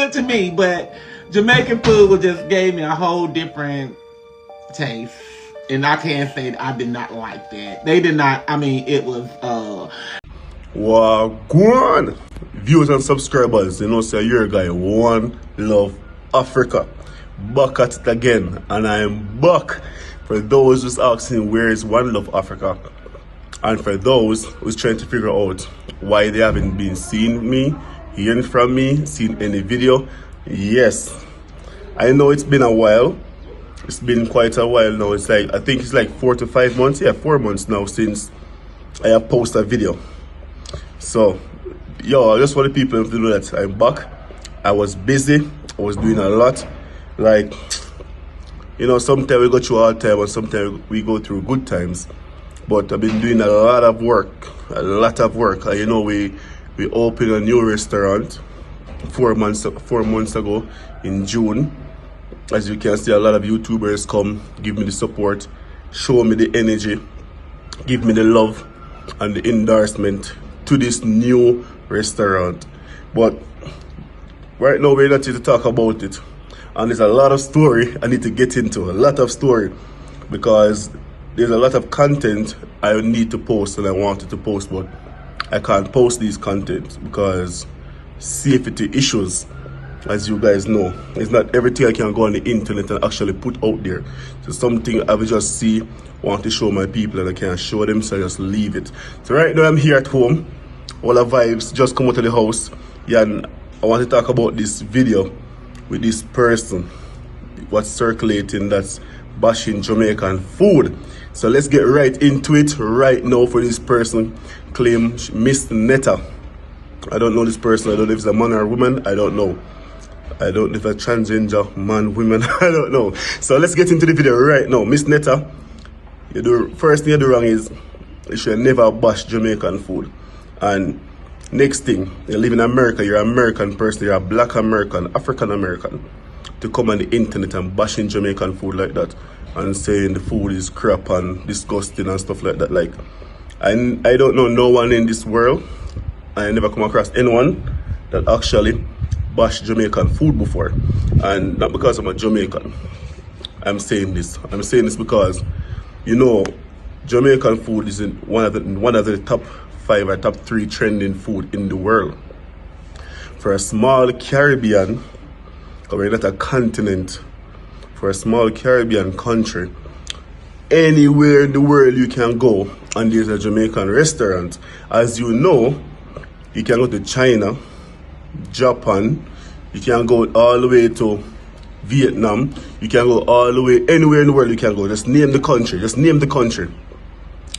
good to me, but Jamaican food just gave me a whole different taste. And I can't say I did not like that. They did not, I mean, it was, Wagwan! Viewers and subscribers, you know, say your guy, One Love Africa. Back at it again, and I'm back. For those who's asking where is One Love Africa, and for those who's trying to figure out why they haven't been seeing me, hearing from me, seeing any video, yes, I know it's been a while. It's been quite a while now. It's like, I think it's like 4 to 5 months. Yeah, 4 months now since I have posted a video. So, yo, I just want the people to know that I'm back. I was busy. I was doing a lot. Like, you know, sometimes we go through hard time and sometimes we go through good times. But I've been doing a lot of work. And, you know, we opened a new restaurant 4 months ago in June. As you can see, a lot of YouTubers come, give me the support, show me the energy, give me the love and the endorsement to this new restaurant. But right now we're not here to talk about it. And there's a lot of story I need to get into, a lot of story, because there's a lot of content I need to post and I wanted to post, but I can't post these contents because safety issues. As you guys know, it's not everything I can go on the internet and actually put out there. So something I will just see, want to show my people, and I can't show them, so I just leave it. So right now I'm here at home, all the vibes just come out of the house. Yeah, and I want to talk about this video with this person, what's circulating, that's bashing Jamaican food. So let's get right into it right now. For this person claim Miss Netta. I don't know this person. I don't know if it's a man or a woman. I don't know. I don't know if a transgender man, women, I don't know. So let's get into the video right now. Miss Netta, first thing you do wrong is you should never bash Jamaican food. And next thing, you live in America, you're an American person, you're a black American, African American, to come on the internet and bashing Jamaican food like that and saying the food is crap and disgusting and stuff like that. Like, I don't know no one in this world, I never come across anyone that actually bash Jamaican food before. And not because I'm a Jamaican I'm saying this because, you know, Jamaican food is one of the top 5 or top 3 trending food in the world. For a small Caribbean, we're not a continent, for a small Caribbean country, anywhere in the world you can go and there's a Jamaican restaurant. As you know, you can go to China, Japan, you can go all the way to Vietnam, you can go all the way anywhere in the world you can go. Just name the country,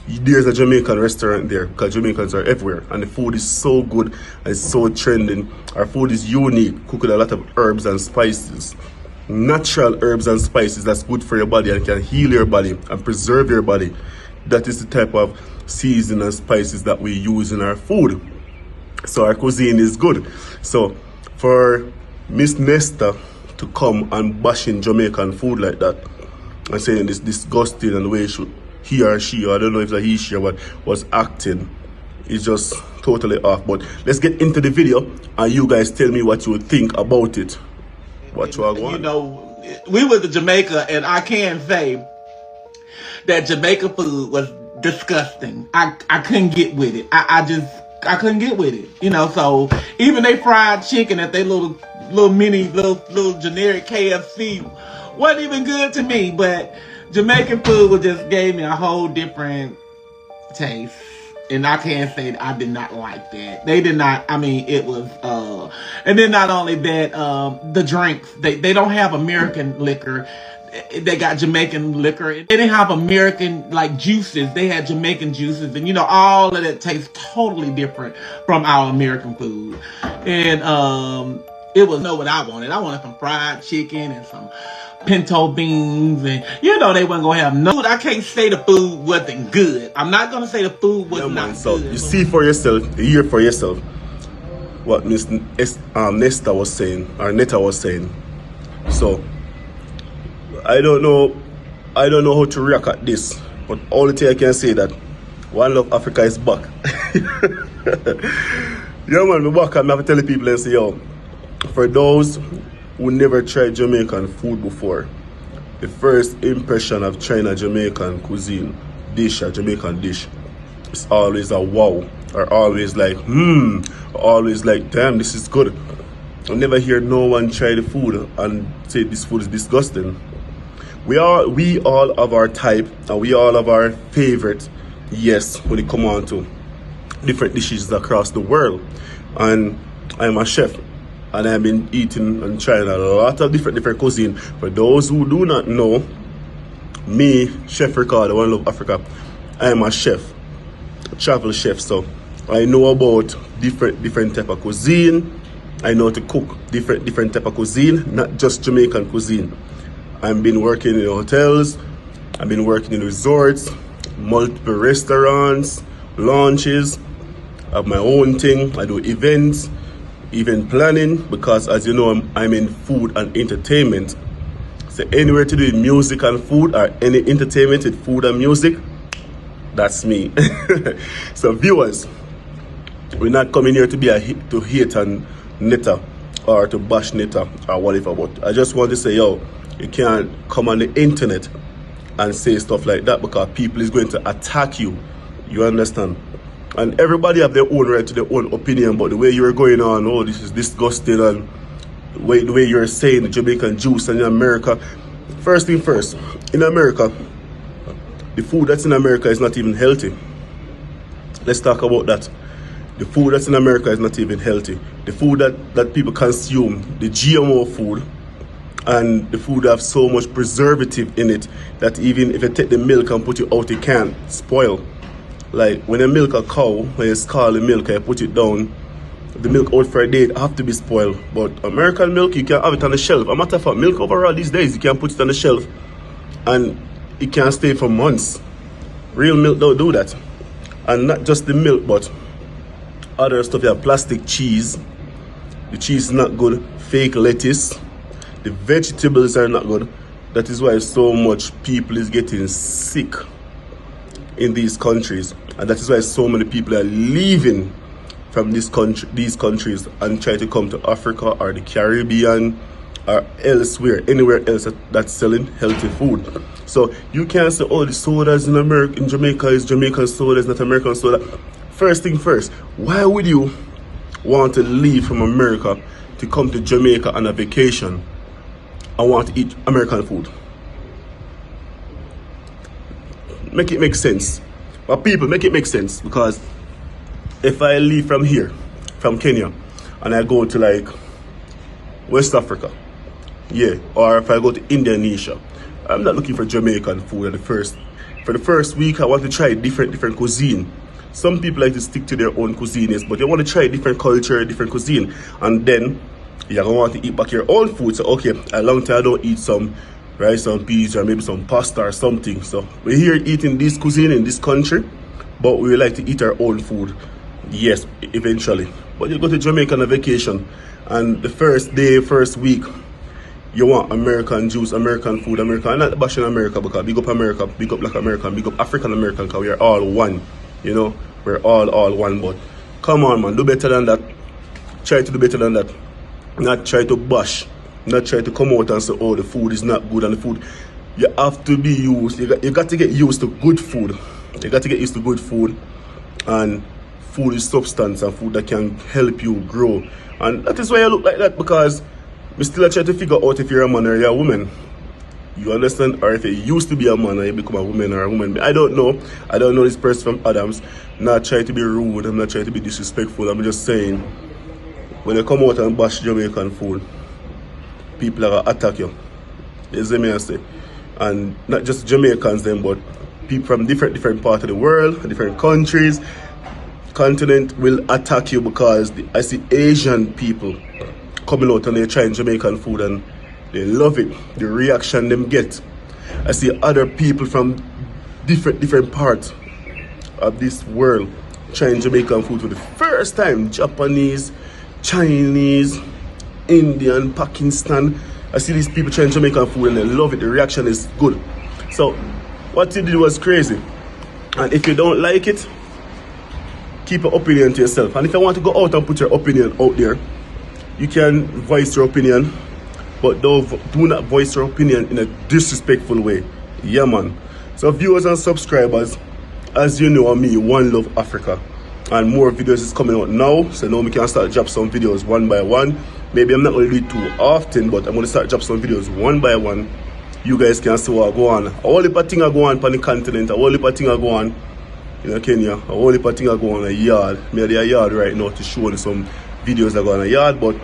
There's a Jamaican restaurant there, because Jamaicans are everywhere and the food is so good and it's so trending. Our food is unique, cooked with a lot of herbs and spices, natural herbs and spices that's good for your body and can heal your body and preserve your body. That is the type of seasoning and spices that we use in our food. So our cuisine is good. So for Miss Nesta to come and bashing Jamaican food like that and saying it's disgusting and the way he or she, or I don't know if it's a he, she, but was acting, is just totally off. But let's get into the video and you guys tell me what you think about it. What you are going? You know, we went to Jamaica and I can say that Jamaican food was disgusting. I couldn't get with it. I couldn't get with it, you know. So even they fried chicken at their little generic KFC wasn't even good to me. But Jamaican food just gave me a whole different taste, and I can't say I did not like that. They did not. I mean, it was. And then not only that, the drinks, they don't have American liquor. They got Jamaican liquor. They didn't have American, like, juices. They had Jamaican juices. And, you know, all of that tastes totally different from our American food. And it was what I wanted. I wanted some fried chicken and some pinto beans. And, you know, they wasn't going to have no food. I can't say the food wasn't good. I'm not going to say the food was not so good. You see for yourself, you hear for yourself what Miss Nesta was saying, or Netta was saying. So I don't know how to react at this, but all the thing I can say that One Love Africa is back. Yeah man, we're back and I have to tell the people and say, yo, For those who never tried Jamaican food before, the first impression of trying a Jamaican cuisine dish, a Jamaican dish, is always a wow, or always like, or always like, damn, this is good. I never hear no one try the food and say this food is disgusting. We all have our type, and we all have our favorite, yes, when it come on to different dishes across the world. And I'm a chef, and I've been eating and trying a lot of different cuisine. For those who do not know, me, Chef Ricardo, One Love Africa, I am a chef, a travel chef, so I know about different type of cuisine. I know how to cook different type of cuisine, not just Jamaican cuisine. I've been working in hotels, I've been working in resorts, multiple restaurants, lounges. I have my own thing. I do events, event planning, because as you know, I'm in food and entertainment. So anywhere to do with music and food, or any entertainment with food and music, that's me. So viewers, we're not coming here to be to hate and Netta or to bash Netta or whatever, but I just want to say, yo, you can't come on the internet and say stuff like that, because people is going to attack you. You understand? And everybody have their own right to their own opinion, but the way you're going on, oh, this is disgusting, and the way you're saying the Jamaican juice in America. First thing first, in America, the food that's in America is not even healthy. Let's talk about that. The food that's in America is not even healthy. The food that people consume, the GMO food, and the food have so much preservative in it that even if you take the milk and put it out, it can spoil. Like when you milk a cow, when you scald the milk and you put it down, the milk out for a day, it have to be spoiled. But American milk, you can have it on the shelf. A matter of fact, milk overall these days, you can put it on the shelf and it can stay for months. Real milk don't do that. And not just the milk, but other stuff. You have plastic cheese. The cheese is not good. Fake lettuce. The vegetables are not good. That is why so much people is getting sick in these countries, and that is why so many people are leaving from these countries and try to come to Africa or the Caribbean or elsewhere, anywhere else that's selling healthy food. So you can't say, oh, the sodas in America, in Jamaica is Jamaican soda, it's not American soda. First thing first, why would you want to leave from America to come to Jamaica on a vacation and want to eat American food? Make it make sense. But people, make it make sense, because if I leave from here, from Kenya, and I go to like West Africa, yeah, or if I go to Indonesia, I'm not looking for Jamaican food for the first week. I want to try different cuisine. Some people like to stick to their own cuisines, but you want to try different culture, different cuisine, and then you're gonna want to eat back your own food. So okay, a long time I don't eat some rice and peas or maybe some pasta or something. So we're here eating this cuisine in this country, but we like to eat our own food. Yes, eventually. But you go to Jamaica on a vacation, and the first day, first week, you want American juice, American food, American. I'm not bashing America, because big up America, big up Black American, big up African American, because we are all one. You know, we're all one. But come on, man, do better than that. Try to do better than that. Not try to bash. Not try to come out and say, oh, the food is not good, and the food, you have to be used. You got to get used to good food. You got to get used to good food, and food is substance, and food that can help you grow. And that is why you look like that, because we still try to figure out if you're a man or you're a woman. You understand? Or if you used to be a man and you become a woman or a woman. I don't know. I don't know this person from Adams. I'm not trying to be rude. I'm not trying to be disrespectful. I'm just saying, when you come out and bash Jamaican food, people are going to attack you. You see me I say? And not just Jamaicans then, but people from different parts of the world, different countries, continent will attack you, because I see Asian people coming out and they're trying Jamaican food and they love it. The reaction them get. I see other people from different parts of this world trying Jamaican food for the first time. Japanese, Chinese, Indian, Pakistan. I see these people trying Jamaican food and they love it. The reaction is good. So what you did was crazy. And if you don't like it, keep your opinion to yourself. And if you want to go out and put your opinion out there, You can voice your opinion, but do not voice your opinion in a disrespectful way. Yeah, man. So viewers and subscribers, as you know, me, One Love Africa, and more videos is coming out now. So now we can start drop some videos one by one. Maybe I'm not going to do it too often, but I'm going to start drop some videos one by one. You guys can see what go on. A whole heap of things are going on the continent. A whole heap of things are going on in Kenya. A whole heap of things are going on in a yard. Me at the yard right now to show you some videos that go on a yard, but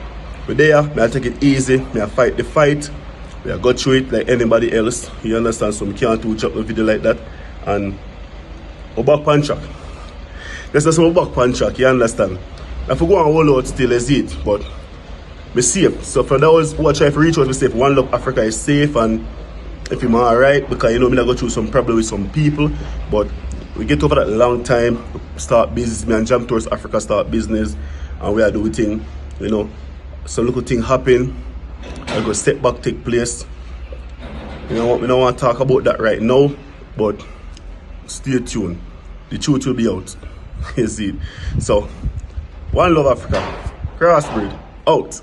we're there. Me I take it easy. Me I fight the fight. We I go through it like anybody else. You understand? So we can't do drop a video like that. And we're back on track. Let's just go back on track. You understand? If we go on all out still, let's it. But we're safe. So for those who are trying to reach out, we're safe. One Love Africa is safe, and if you're alright, because you know me I go through some problem with some people, but we get over that long time, start business, me and Jam Tours Africa start business, and we are doing thing, you know, some little thing happen, I go step back take place. You know what, we don't want to talk about that right now, but stay tuned, the truth will be out. You see. So, One Love Africa, Crossbreed, out.